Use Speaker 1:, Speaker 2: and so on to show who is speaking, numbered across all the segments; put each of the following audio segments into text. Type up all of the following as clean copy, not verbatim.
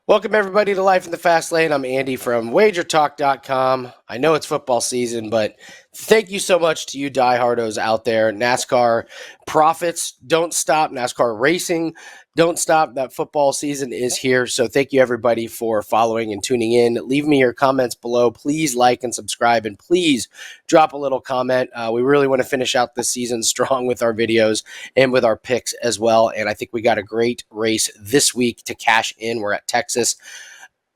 Speaker 1: Welcome, everybody, to Life in the Fast Lane. I'm Andy from WagerTalk.com. I know it's football season, but thank you so much to you diehardos out there. NASCAR profits don't stop. NASCAR racing don't stop. That football season is here. So thank you, everybody, for following and tuning in. Leave me your comments below. Please like and subscribe, and please drop a little comment. We really want to finish out this season strong with our videos and with our picks as well. And I think we got a great race this week to cash in. We're at Texas.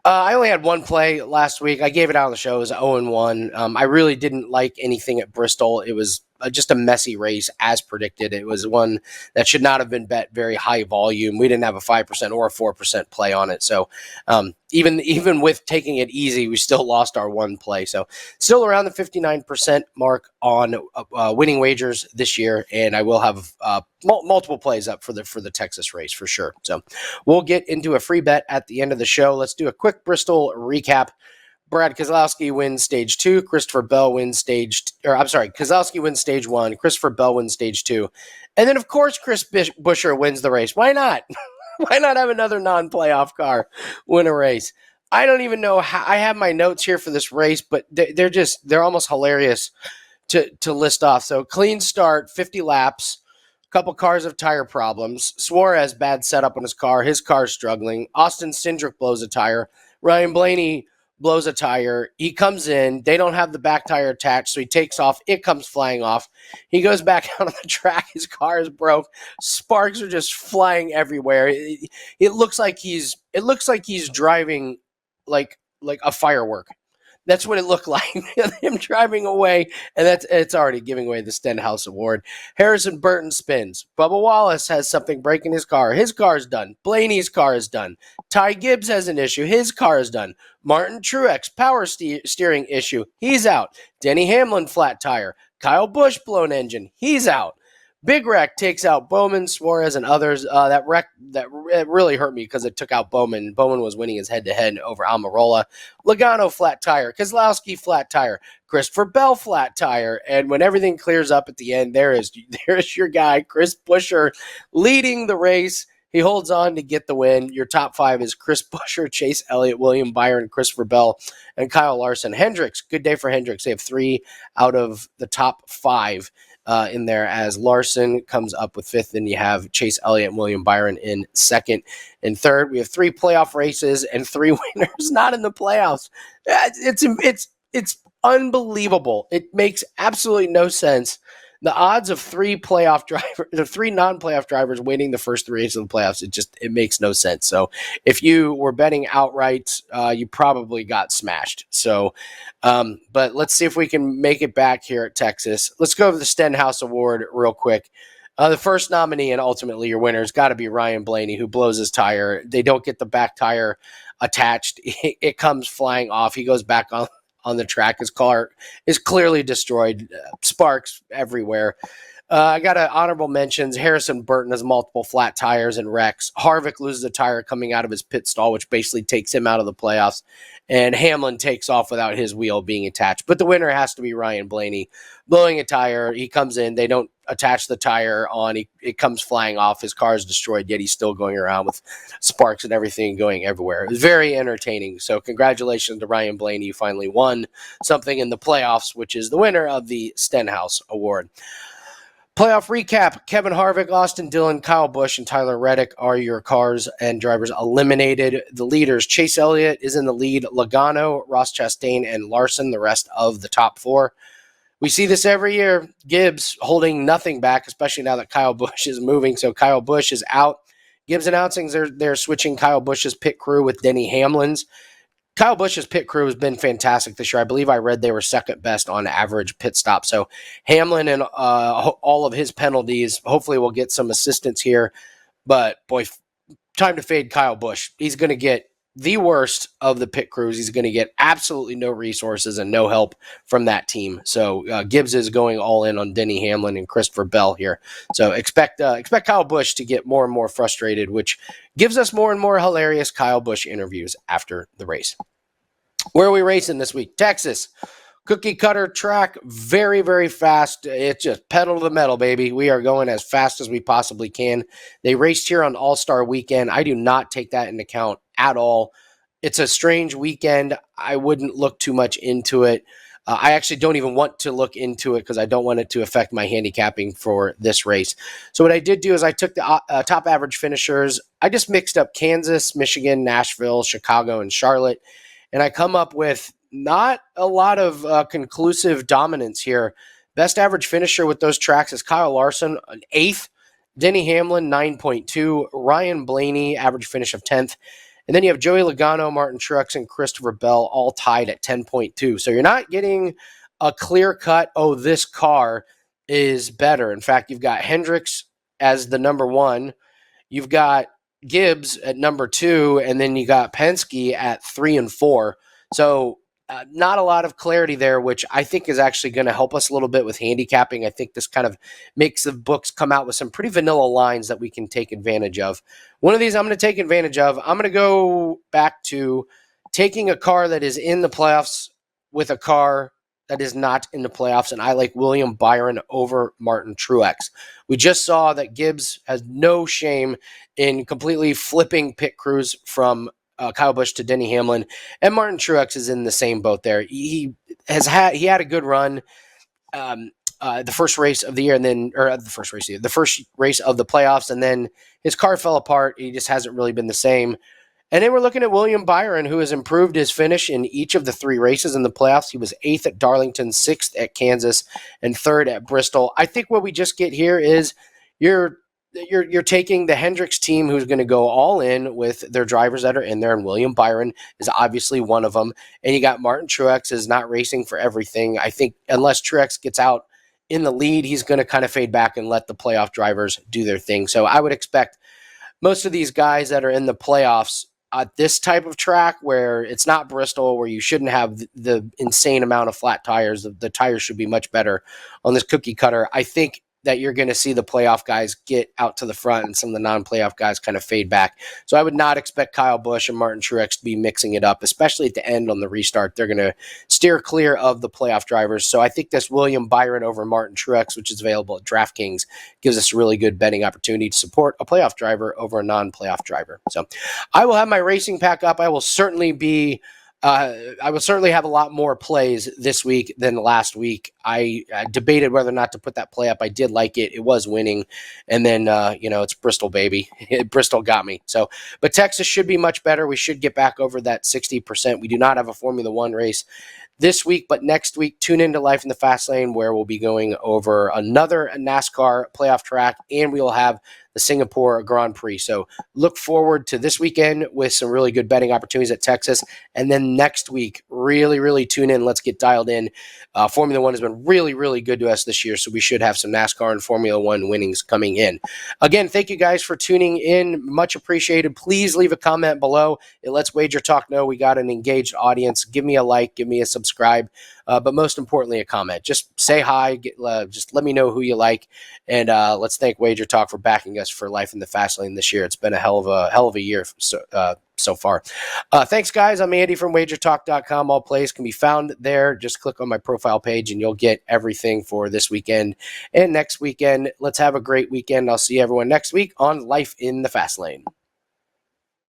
Speaker 1: I only had one play last week. I gave it out on the show. It was 0-1. I really didn't like anything at Bristol. It was just a messy race as predicted. It was one that should not have been bet very high volume. We didn't have a 5% or a 4% play on it. So even with taking it easy, we still lost our one play. So still around the 59% mark on winning wagers this year. And I will have multiple plays up for the Texas race for sure. So we'll get into a free bet at the end of the show. Let's do a quick Bristol recap. Brad Keselowski wins stage 2. Keselowski wins stage 1. Christopher Bell wins stage 2. And then, of course, Chris Buescher wins the race. Why not? Why not have another non-playoff car win a race? I don't even know how. I have my notes here for this race, but they're almost hilarious to list off. So clean start, 50 laps. Couple cars have tire problems. Suarez, bad setup on his car. His car's struggling. Austin Cindric blows a tire. Ryan Blaney blows a tire. He comes in. They don't have the back tire attached, so he takes off. It comes flying off. He goes back out on the track. His car is broke. Sparks are just flying everywhere. It looks like he's driving like a firework. That's what it looked like. Him driving away, and it's already giving away the Stenhouse Award. Harrison Burton spins. Bubba Wallace has something breaking his car. His car is done. Blaney's car is done. Ty Gibbs has an issue. His car is done. Martin Truex, power steering issue. He's out. Denny Hamlin, flat tire. Kyle Busch, blown engine. He's out. Big wreck takes out Bowman, Suarez, and others. That wreck it really hurt me because it took out Bowman. Bowman was winning his head-to-head over Almirola. Logano, flat tire. Keselowski, flat tire. Christopher Bell, flat tire. And when everything clears up at the end, there's your guy, Chris Buescher, leading the race. He holds on to get the win. Your top 5 is Chris Buescher, Chase Elliott, William Byron, Christopher Bell, and Kyle Larson. Hendricks, good day for Hendricks. They have 3 out of the top 5 in there as Larson comes up with 5th. Then you have Chase Elliott and William Byron in 2nd and 3rd. We have 3 playoff races and 3 winners not in the playoffs. It's unbelievable. It makes absolutely no sense. The odds of 3 non-playoff drivers winning the first 3 races of the playoffs, it makes no sense. So if you were betting outright, you probably got smashed. So, but let's see if we can make it back here at Texas. Let's go over the Stenhouse Award real quick. The first nominee and ultimately your winner has got to be Ryan Blaney, who blows his tire. They don't get the back tire attached. It comes flying off. He goes back on the track. His car is clearly destroyed. Sparks everywhere. I got honorable mentions. Harrison Burton has multiple flat tires and wrecks. Harvick loses a tire coming out of his pit stall, which basically takes him out of the playoffs. And Hamlin takes off without his wheel being attached. But the winner has to be Ryan Blaney. Blowing a tire. He comes in. They don't attach the tire on. It comes flying off. His car is destroyed, yet he's still going around with sparks and everything going everywhere. It was very entertaining. So congratulations to Ryan Blaney. You finally won something in the playoffs, which is the winner of the Stenhouse Award. Playoff recap. Kevin Harvick, Austin Dillon, Kyle Busch, and Tyler Reddick are your cars and drivers eliminated. The leaders, Chase Elliott is in the lead. Logano, Ross Chastain, and Larson, the rest of the top 4. We see this every year. Gibbs holding nothing back, especially now that Kyle Busch is moving. So Kyle Busch is out. Gibbs announcing they're switching Kyle Busch's pit crew with Denny Hamlin's. Kyle Busch's pit crew has been fantastic this year. I believe I read they were second best on average pit stop. So Hamlin and all of his penalties, hopefully we'll get some assistance here. But, boy, time to fade Kyle Busch. He's going to get the worst of the pit crews. He's going to get absolutely no resources and no help from that team. So Gibbs is going all in on Denny Hamlin and Christopher Bell here. So expect Kyle Busch to get more and more frustrated, which gives us more and more hilarious Kyle Busch interviews after the race. Where are we racing this week? Texas. Cookie cutter track, very, very fast. It's just pedal to the metal, baby. We are going as fast as we possibly can. They raced here on All-Star Weekend. I do not take that into account at all. It's a strange weekend. I wouldn't look too much into it. I actually don't even want to look into it because I don't want it to affect my handicapping for this race. So what I did do is I took the top average finishers. I just mixed up Kansas, Michigan, Nashville, Chicago, and Charlotte. And I come up with not a lot of conclusive dominance here. Best average finisher with those tracks is Kyle Larson, an 8th. Denny Hamlin, 9.2. Ryan Blaney, average finish of 10th. And then you have Joey Logano, Martin Truex, and Christopher Bell all tied at 10.2. So you're not getting a clear cut, oh, this car is better. In fact, you've got Hendricks as the number 1. You've got Gibbs at number 2, and then you got Penske at 3 and 4. So not a lot of clarity there, which I think is actually going to help us a little bit with handicapping. I think this kind of makes the books come out with some pretty vanilla lines that we can take advantage of. One of these I'm going to take advantage of. I'm going to go back to taking a car that is in the playoffs with a car that is not in the playoffs, and I like William Byron over Martin Truex. We just saw that Gibbs has no shame in completely flipping pit crews from Kyle Busch to Denny Hamlin, and Martin Truex is in the same boat there. He had a good run the first race of the year, and then the first race of the playoffs, and then his car fell apart. He just hasn't really been the same. And then we're looking at William Byron, who has improved his finish in each of the 3 races in the playoffs. He was 8th at Darlington, 6th at Kansas, and 3rd at Bristol. I think what we just get here is you're taking the Hendricks team, who's going to go all in with their drivers that are in there, and William Byron is obviously one of them. And you got Martin Truex is not racing for everything. I think unless Truex gets out in the lead, he's going to kind of fade back and let the playoff drivers do their thing. So I would expect most of these guys that are in the playoffs at this type of track, where it's not Bristol, where you shouldn't have the insane amount of flat tires. The tires should be much better on this cookie cutter. I think that you're going to see the playoff guys get out to the front and some of the non-playoff guys kind of fade back. So I would not expect Kyle Busch and Martin Truex to be mixing it up, especially at the end on the restart. They're going to steer clear of the playoff drivers. So I think this William Byron over Martin Truex, which is available at DraftKings, gives us a really good betting opportunity to support a playoff driver over a non-playoff driver. So I will have my racing pack up. I will certainly have a lot more plays this week than last week. I debated whether or not to put that play up. I did like it. It was winning. And then, it's Bristol, baby. Bristol got me. So, but Texas should be much better. We should get back over that 60%. We do not have a Formula One race this week, but next week, tune into Life in the Fast Lane, where we'll be going over another NASCAR playoff track, and we will have the Singapore Grand Prix. So look forward to this weekend with some really good betting opportunities at Texas. And then next week, really, really tune in. Let's get dialed in. Formula One has been really, really good to us this year, so we should have some NASCAR and Formula One winnings coming in. Again, thank you guys for tuning in. Much appreciated. Please leave a comment below. It lets Wager Talk know we got an engaged audience. Give me a like, give me a subscribe, but most importantly, a comment. Just say hi. Just let me know who you like, and let's thank Wager Talk for backing us for Life in the Fast Lane this year. It's been a hell of a year so far. Thanks, guys. I'm Andy from WagerTalk.com. All plays can be found there. Just click on my profile page, and you'll get everything for this weekend and next weekend. Let's have a great weekend. I'll see everyone next week on Life in the Fast Lane.